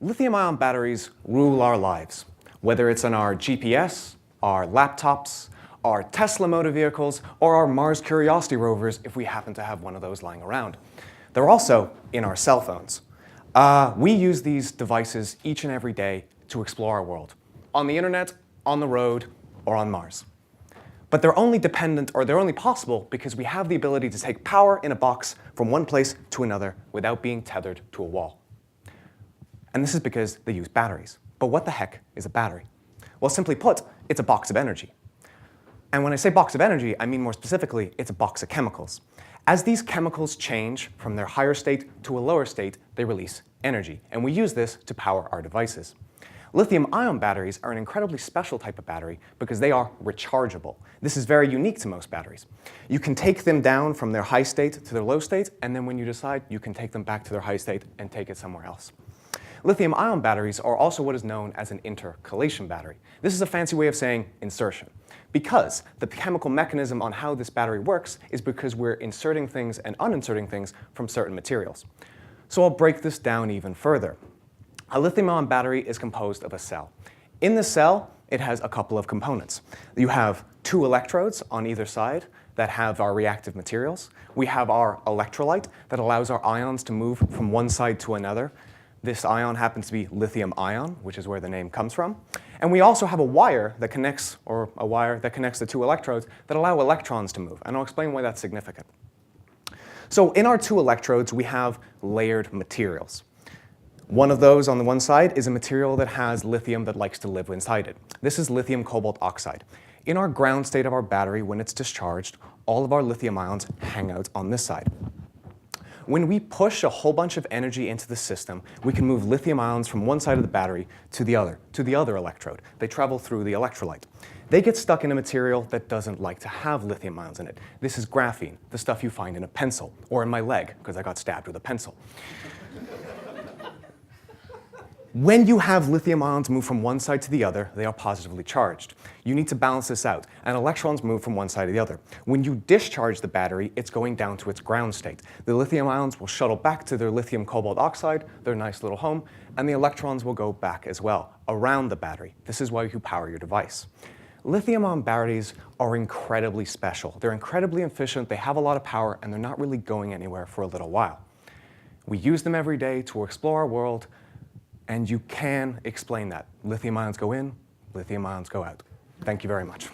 Lithium-ion batteries rule our lives, whether it's on our GPS, our laptops, our Tesla motor vehicles, or our Mars Curiosity rovers if we happen to have one of those lying around. They're also in our cell phones. We use these devices each and every day to explore our world, on the internet, on the road, or on Mars. But they're only dependent, or they're only possible because we have the ability to take power in a box from one place to another without being tethered to a wall. And this is because they use batteries. But what the heck is a battery? Well, simply put, it's a box of energy. And when I say box of energy, I mean more specifically, it's a box of chemicals. As these chemicals change from their higher state to a lower state, they release energy. And we use this to power our devices. Lithium-ion batteries are an incredibly special type of battery because they are rechargeable. This is very unique to most batteries. You can take them down from their high state to their low state, and then when you decide, you can take them back to their high state and take it somewhere else. Lithium-ion batteries are also what is known as an intercalation battery. This is a fancy way of saying insertion, because the chemical mechanism on how this battery works is because we're inserting things and uninserting things from certain materials. So I'll break this down even further. A lithium-ion battery is composed of a cell. In the cell, it has a couple of components. You have two electrodes on either side that have our reactive materials. We have our electrolyte that allows our ions to move from one side to another. This ion happens to be lithium ion, which is where the name comes from. And we also have a wire that connects the two electrodes that allow electrons to move. And I'll explain why that's significant. So in our two electrodes, we have layered materials. One of those on the one side is a material that has lithium that likes to live inside it. This is lithium cobalt oxide. In our ground state of our battery, when it's discharged, all of our lithium ions hang out on this side. When we push a whole bunch of energy into the system, we can move lithium ions from one side of the battery to the other electrode. They travel through the electrolyte. They get stuck in a material that doesn't like to have lithium ions in it. This is graphene, the stuff you find in a pencil, or in my leg, because I got stabbed with a pencil. When you have lithium ions move from one side to the other, they are positively charged. You need to balance this out, and electrons move from one side to the other. When you discharge the battery, it's going down to its ground state. The lithium ions will shuttle back to their lithium cobalt oxide, their nice little home, and the electrons will go back as well, around the battery. This is why you power your device. Lithium-ion batteries are incredibly special. They're incredibly efficient, they have a lot of power, and they're not really going anywhere for a little while. We use them every day to explore our world, and you can explain that. Lithium ions go in, lithium ions go out. Thank you very much.